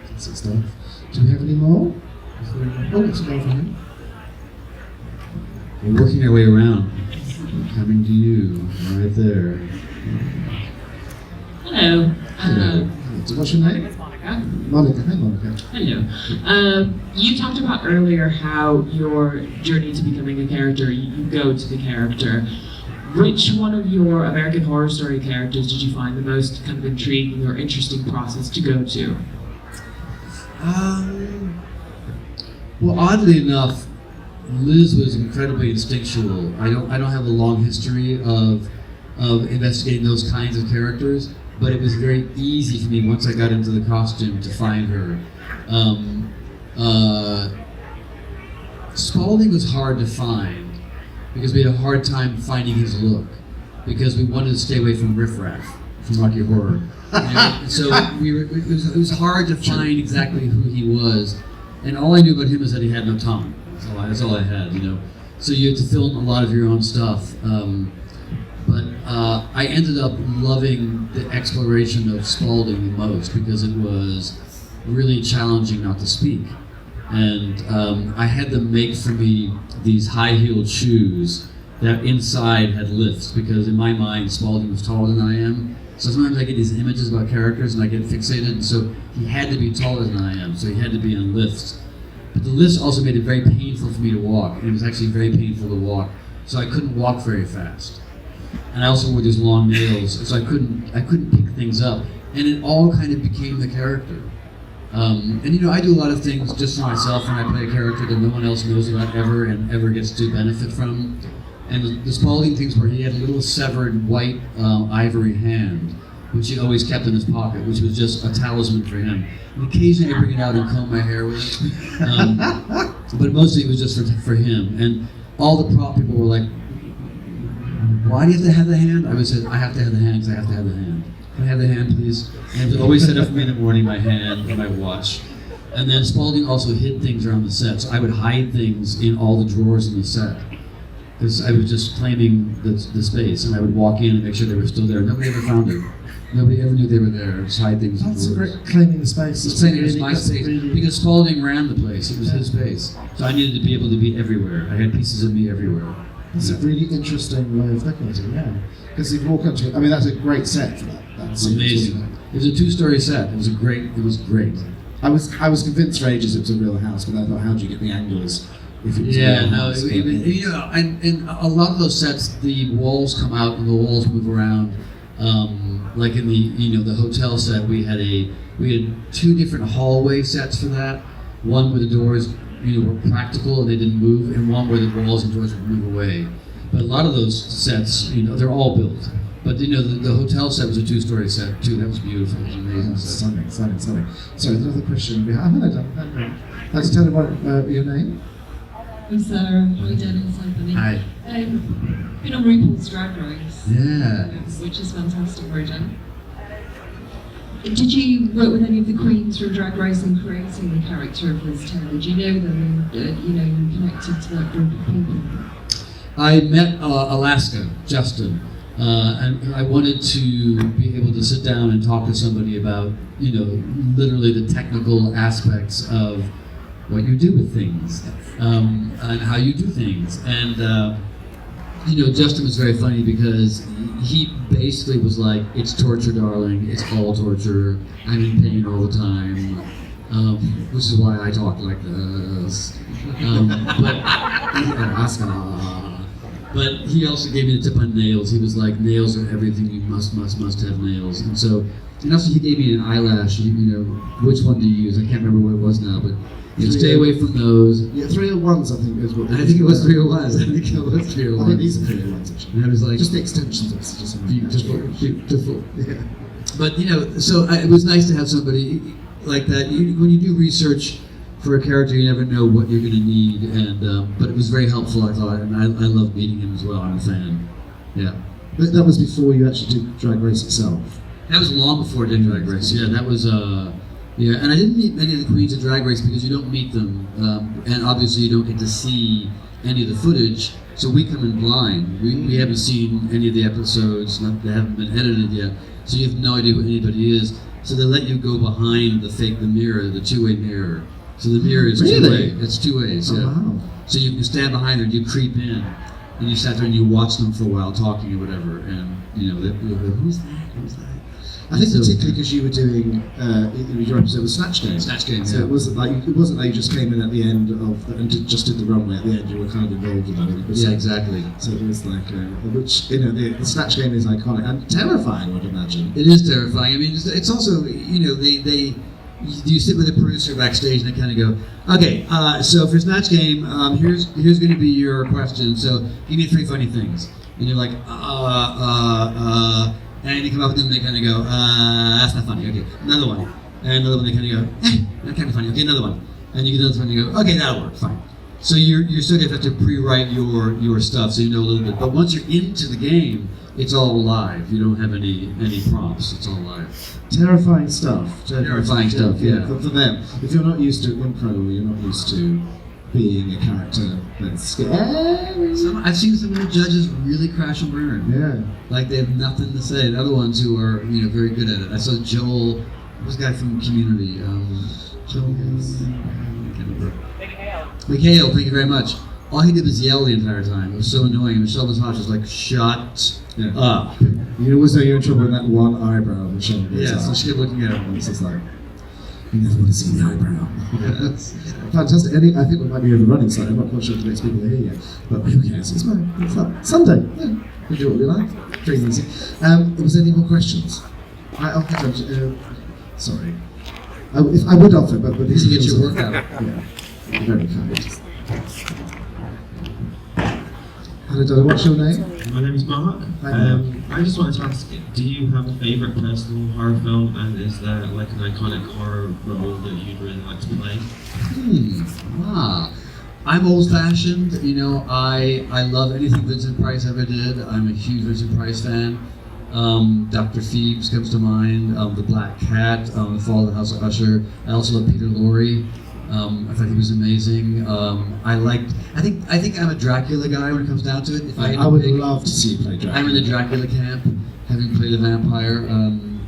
That's good stuff. Do we have any more? Let's go for him.
We're working our way around. Coming to you, right there.
Hello.
What's your name?
It's Monica.
Monica. Hi, Monica.
Hello. You talked about earlier how your journey to becoming a character, you go to the character. Which one of your American Horror Story characters did you find the most kind of intriguing or interesting process to go to?
Well, oddly enough, Liz was incredibly instinctual. I don't have a long history of investigating those kinds of characters, but it was very easy for me once I got into the costume to find her. Spaulding was hard to find because we had a hard time finding his look because we wanted to stay away from riffraff from Rocky Horror. So it was hard to find exactly who he was, and all I knew about him is that he had no tongue. That's all I had, So you had to film a lot of your own stuff. But I ended up loving the exploration of Spaulding the most because it was really challenging not to speak. And I had them make for me these high-heeled shoes that inside had lifts because in my mind Spaulding was taller than I am. So sometimes I get these images about characters and I get fixated, and so he had to be taller than I am, so he had to be on lifts. But the lifts also made it very painful for me to walk, and it was actually very painful to walk, so I couldn't walk very fast. And I also wore these long nails, so I couldn't pick things up, and it all kind of became the character. And I do a lot of things just for myself when I play a character that no one else knows about ever and ever gets to benefit from. And the Spaulding things where he had a little severed white ivory hand, which he always kept in his pocket, which was just a talisman for him. And occasionally I bring it out and comb my hair with it. But mostly it was just for him. And all the prop people were like, why do you have to have the hand? I would say, I have to have the hand because I have to have the hand. Can I have the hand, please? And it was always set up for me in the morning, my hand and my watch. And then Spaulding also hid things around the set. So I would hide things in all the drawers in the set. Because I was just claiming the space, and I would walk in and make sure they were still there. Nobody ever found it. Nobody ever knew they were there. Just hide things.
That's a great claiming the space.
It's claiming it's my space because Spaulding ran the place. It was his space, so I needed to be able to be everywhere. I had pieces of me everywhere.
That's a really interesting way of looking at it. Yeah, because if Horrorconuk, I mean, that's a great set for that. That's
amazing. It was a 2-story set. It was great.
I was convinced for ages it was a real house, but I thought, how do you get the angles? If it was a real house?
And a lot of those sets, the walls come out and the walls move around. Like in the hotel set, we had 2 different hallway sets for that. One where the doors were practical and they didn't move, and one where the walls and doors would move away. But a lot of those sets, they're all built. But the hotel set was a 2-story set too. That was beautiful. It was amazing.
Stunning. Sorry, another question behind. I'd like to tell them what your name.
I'm Sarah. Hi, Dennis. Anthony.
Hi.
Been on RuPaul's Drag Race.
Yeah.
Which is fantastic, very done. Did you work with any of the queens from Drag Race in creating the character of Liz Taylor? Did you know them and you connected to that group of people?
I met Alaska, Justin, and I wanted to be able to sit down and talk to somebody about, literally the technical aspects of what you do with things, and how you do things. And, Justin was very funny because he basically was like, it's torture, darling, it's all torture, I'm in pain all the time, which is why I talk like this. But he also gave me the tip on nails. He was like, nails are everything, you must have nails. And also he gave me an eyelash, which one do you use? I can't remember what it was now, but stay away from those.
Yeah, 301s I think is what.
I think it was 301s. I think these are
301s actually.
And I was like,
just the extensions of it, just
beautiful. Yeah. But so it was nice to have somebody like that. When you do research for a character, you never know what you're going to need, and but it was very helpful, I thought, and I loved meeting him as well. I'm a fan. Yeah.
But that was before you actually did Drag Race itself.
That was long before I did Drag Race. Yeah, that was. Yeah, and I didn't meet many of the queens of Drag Race because you don't meet them, and obviously you don't get to see any of the footage. So we come in blind. We haven't seen any of the episodes. They haven't been edited yet. So you have no idea who anybody is. So they let you go behind the 2-way mirror. So the mirror is
really?
2-way. It's 2 ways.
Oh,
yeah.
wow.
So you can stand behind her and you creep in, and you sat there and you watch them for a while talking or whatever, and you'll go, who's that?
I think particularly because you were doing your episode was Snatch Game.
Snatch Game.
So
yeah.
it wasn't like you just came in at the end and just did the runway at the end. You were kind of involved with it.
Yeah, exactly.
So it was like, which the Snatch Game is iconic and terrifying, I would imagine.
It is terrifying. I mean, it's also you sit with a producer backstage, and I kind of go, okay, so for Snatch Game, here's going to be your question. So give me 3 funny things, and you're like, and you come up with them, and they kind of go, that's not funny. Okay, another one, and another one. They kind of go, that's kind of funny. Okay, another one, and you get another one, and you go, okay, that'll work, fine. So you're still going to have to pre-write your stuff, so you know a little bit. But once you're into the game, it's all live. You don't have any prompts. It's all live.
Terrifying stuff.
Terrifying stuff, yeah.
For them, if you're not used to improv, or you're not used to being a character that's scary.
I've seen some of the judges really crash and burn.
Yeah.
Like they have nothing to say. And other ones who are very good at it. I saw Joel, who's the guy from Community? Joel. I can't remember. Mikhail, thank you very much. All he did was yell the entire time. It was so annoying. Michelle Visage was like, shut up.
You always know you're in trouble with that one eyebrow Michelle goes
Yeah,
up.
so she kept looking at him.
And it's just like, you never want to see the eyebrow. Fantastic. I think we might be overrunning slightly. I'm not quite sure if the next people are here yet. But who cares? It's fine. It's fun. Sunday. Yeah. We do what we like. Pretty easy. Was there any more questions? Sorry. I would offer, but these
get your work out.
Yeah. Very kind. Hello, what's your name?
My name is Mark. I just wanted to ask, do you have a favourite personal horror film, and is there like an iconic horror role that you'd really like to play?
I'm old-fashioned. I love anything Vincent Price ever did. I'm a huge Vincent Price fan. Dr. Phoebes comes to mind. The Black Cat, The Fall of the House of Usher. I also love Peter Lorre. I thought he was amazing. I think I'm a Dracula guy when it comes down to it.
I would love to see you play Dracula.
I'm in the Dracula camp, having played a vampire.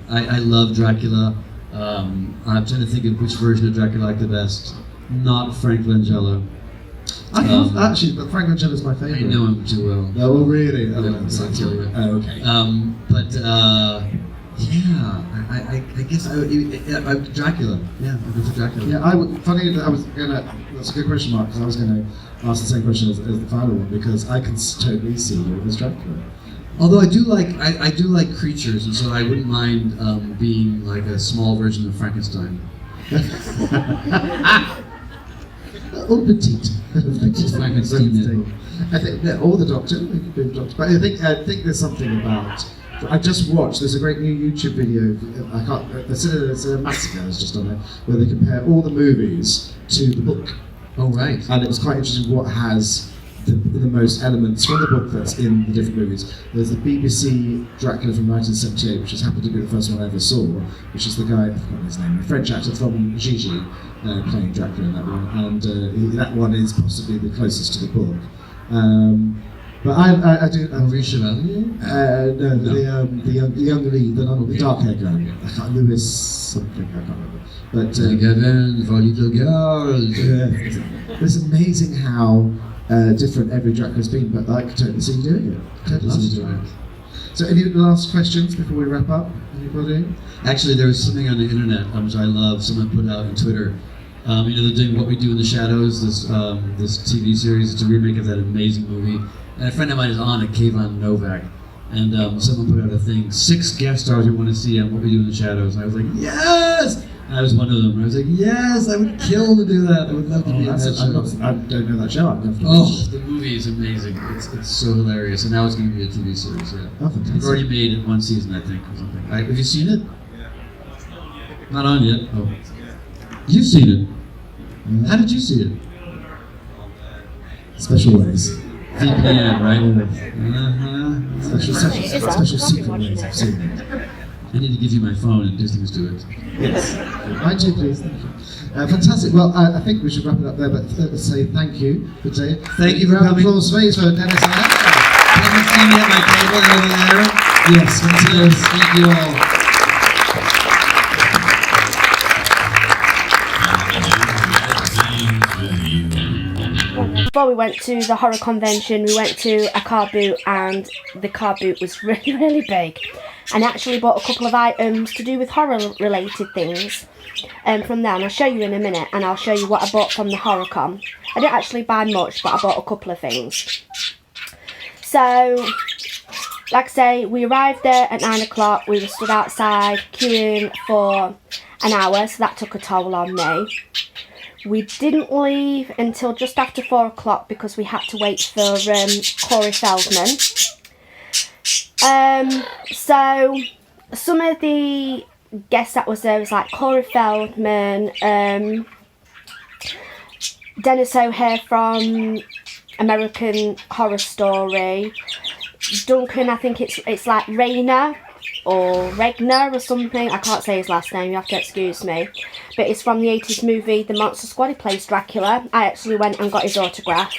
I love Dracula. I'm trying to think of which version of Dracula I like the best. Not Frank Langella.
I love, actually, but Frank Langella's my favourite.
I know him too well.
Oh, really?
I tell you.
Oh, okay.
I guess I would. Dracula. Yeah, I'd go for Dracula.
Yeah, I would. Funny that that's a good question, Mark, because I was gonna ask the same question as the final one, because I can totally see you as Dracula.
Although I do like creatures, and so I wouldn't mind being like a small version of Frankenstein.
Or petite.
Frankenstein.
I think or the Doctor. But I think there's something about. I just watched. There's a great new YouTube video. It's a massacre. It's just on there where they compare all the movies to the book.
Oh right.
And it was quite interesting what has the most elements from the book that's in the different movies. There's the BBC Dracula from 1978, which has happened to be the first one I ever saw, which is the guy, I've forgotten his name, the French actor from Gigi, playing Dracula in that one, and that one is possibly the closest to the book. But I do.
Henri Chevalier?
No, the young lead, the dark haired guy. I can't Lewis something. I can't remember. But
for little girls.
It's amazing how different every Dracula's been. But I could totally see you doing it. Totally see you doing it. So, any last questions before we wrap up? Anybody?
Actually, there was something on the internet which I love. Someone put out on Twitter. They're doing What We Do in the Shadows. This TV series. It's a remake of that amazing movie. And a friend of mine is on it, Kayvon Novak, and someone put out a thing, 6 guest stars we want to see on What We Do in the Shadows, and I was like, yes! And I was one of them, and I was like, yes, I would kill to do that. I would love to be in that show.
I don't know that show. I'd love to.
The movie is amazing. It's so hilarious, and now it's going to be a TV series. Yeah, they've already made it 1 season, I think, or something. Have you seen it? Not on yet. Oh, you've seen it. How did you see it?
Special ways.
VPN, right?
Special secret ways of seeing it.
I need to give you my phone and Disney's do it.
Yes. I do, please. Thank you. Fantastic. Well, I think we should wrap it up there, but say thank you for today.
Thank you for coming.
Applause, please, for Dennis and Anna.
Can you see me at my table over there?
Yes, fantastic.
Thank you all.
Before we went to the horror convention, we went to a car boot, and the car boot was really, really big. And I actually bought a couple of items to do with horror-related things from there, and I'll show you in a minute, and I'll show you what I bought from the Horrorcon. I didn't actually buy much, but I bought a couple of things. So, like I say, we arrived there at 9 o'clock. We were stood outside queuing for an hour, so that took a toll on me. We didn't leave until just after 4 o'clock because we had to wait for Corey Feldman. So some of the guests that was there was like Corey Feldman, Dennis O'Hare from American Horror Story, Duncan, I think it's like Rayner or Regner or something, I can't say his last name, you have to excuse me, but it's from the 80s movie The Monster Squad. He plays Dracula. I actually went and got his autograph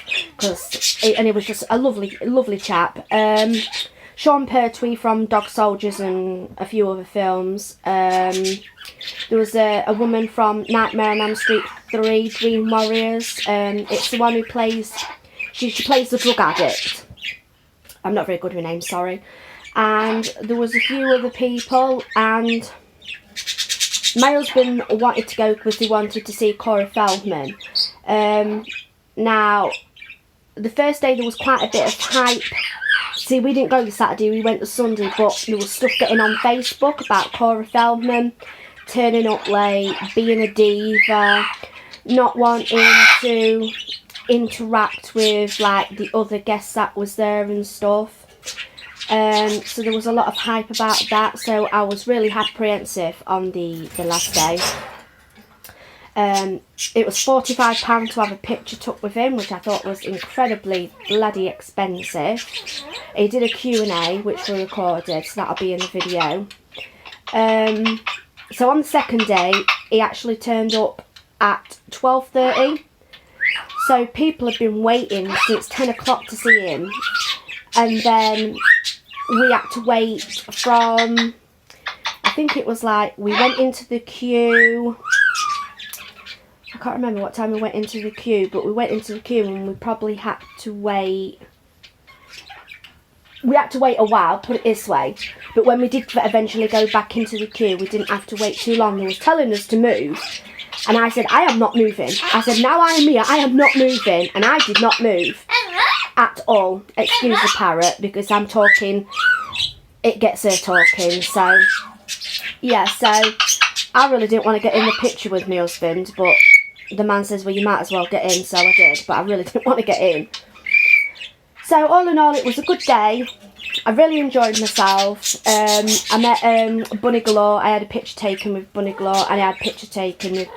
and he was just a lovely chap. Sean Pertwee from Dog Soldiers and a few other films. There was a woman from Nightmare on Elm Street 3, Dream Warriors. It's the one who plays, she plays the drug addict. I'm not very good with names, sorry. And there was a few other people, and my husband wanted to go because he wanted to see Corey Feldman. Now, the first day there was quite a bit of hype. See, we didn't go the Saturday, we went the Sunday, but there was stuff getting on Facebook about Corey Feldman turning up late, being a diva, not wanting to interact with like the other guests that was there and stuff. So there was a lot of hype about that, so I was really apprehensive on the last day. It was £45 to have a picture took with him, which I thought was incredibly bloody expensive. He did a Q&A, which we recorded, so that'll be in the video. So on the second day, he actually turned up at 12:30. So people have been waiting since 10 o'clock to see him. And then we had to wait from, I think it was like, we went into the queue. I can't remember what time we went into the queue, but we went into the queue and we probably had to wait. We had to wait a while, put it this way. But when we did eventually go back into the queue, we didn't have to wait too long. They was telling us to move. And I said, I am not moving. I said, now I am here, I am not moving. And I did not move at all. Excuse the parrot, because I'm talking, it gets her talking. So, yeah, so I really didn't want to get in the picture with my husband, but the man says, well, you might as well get in, so I did, but I really didn't want to get in. So all in all, it was a good day. I really enjoyed myself. I met Bunny Galore. I had a picture taken with Bunny Galore, and I had a picture taken with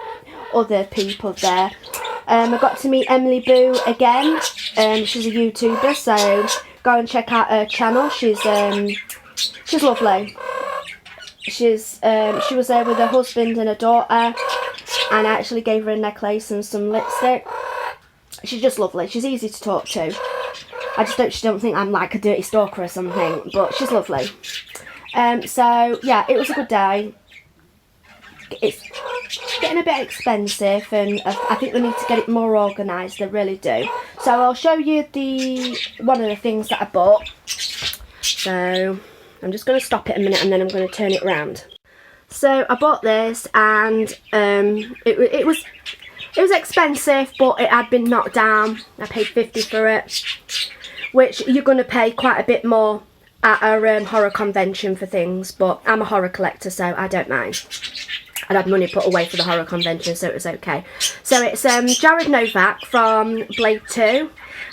other people there. I got to meet Emily Boo again. She's a YouTuber, so go and check out her channel. She's lovely. She was there with her husband and her daughter, and I actually gave her a necklace and some lipstick. She's just lovely. She's easy to talk to. I just don't think I'm like a dirty stalker or something, but she's lovely. So yeah, it was a good day. It's getting a bit expensive, and I think they need to get it more organised. They really do. So I'll show you one of the things that I bought. So I'm just going to stop it a minute and then I'm going to turn it around. So I bought this, and it was expensive, but it had been knocked down. I paid $50 for it, which you're going to pay quite a bit more at a horror convention for things, but I'm a horror collector, so I don't mind. I'd had money put away for the horror convention, so it was okay. So it's Jared Novak from Blade 2,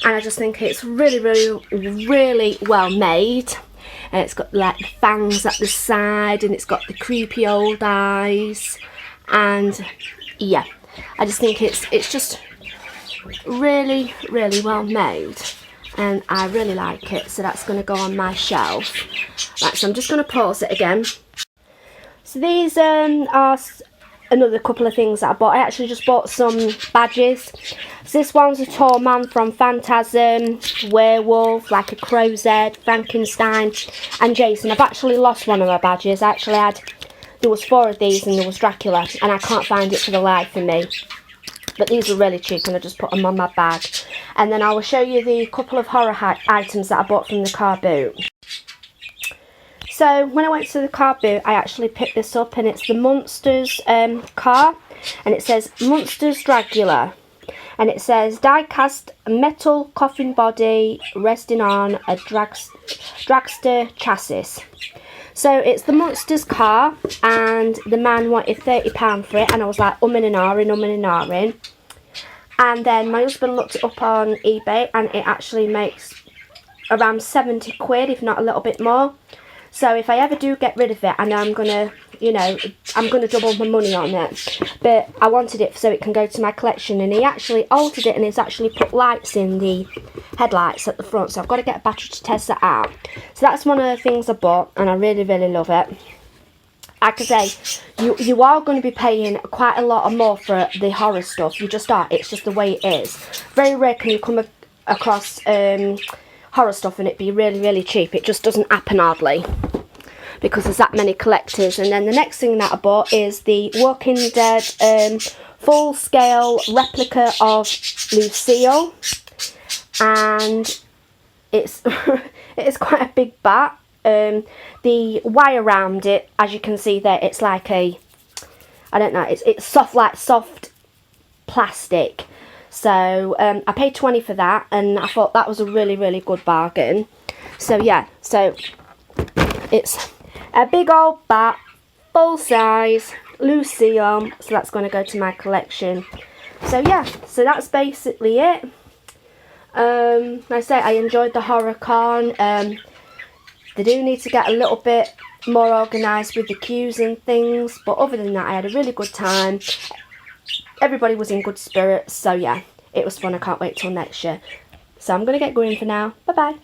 and I just think it's really, really, really well made. And it's got like the fangs at the side, and it's got the creepy old eyes, and yeah, I just think it's just really, really well made, and I really like it. So that's going to go on my shelf. Right, so I'm just going to pause it again. So these are another couple of things that I bought. I actually just bought some badges. So this one's a tall man from Phantasm, Werewolf, like a crow's head, Frankenstein, and Jason. I've actually lost one of my badges. I actually there was 4 of these, and there was Dracula, and I can't find it for the life of me. But these are really cheap, and I just put them on my bag. And then I will show you the couple of horror items that I bought from the car boot. So when I went to the car boot, I actually picked this up, and it's the Monsters car, and it says Monsters Dracula, and it says die-cast metal coffin body resting on a dragster chassis. So it's the Monsters car, and the man wanted £30 for it, and I was like umming and ahhing. And then my husband looked it up on eBay, and it actually makes around 70 quid, if not a little bit more. So if I ever do get rid of it, I know I'm gonna, you know, I'm gonna double my money on it. But I wanted it so it can go to my collection, and he actually altered it, and he's actually put lights in the headlights at the front. So I've got to get a battery to test that out. So that's one of the things I bought, and I really, really love it. Like I say, you are going to be paying quite a lot more for the horror stuff. You just are. It's just the way it is. Very rare can you come across horror stuff and it be really, really cheap. It just doesn't happen hardly, because there's that many collectors. And then the next thing that I bought is the Walking Dead full-scale replica of Lucille, and it's it's quite a big bat. The wire around it, as you can see there, it's like a, I don't know, it's soft, like soft plastic. So I paid 20 for that, and I thought that was a really, really good bargain. So yeah, so it's a big old bat, full size, Lucille, so that's going to go to my collection. So yeah, so that's basically it. Like I say, I enjoyed the Horrorcon. They do need to get a little bit more organised with the queues and things, but other than that, I had a really good time. Everybody was in good spirits, so yeah, it was fun. I can't wait till next year. So I'm going to get going for now. Bye bye.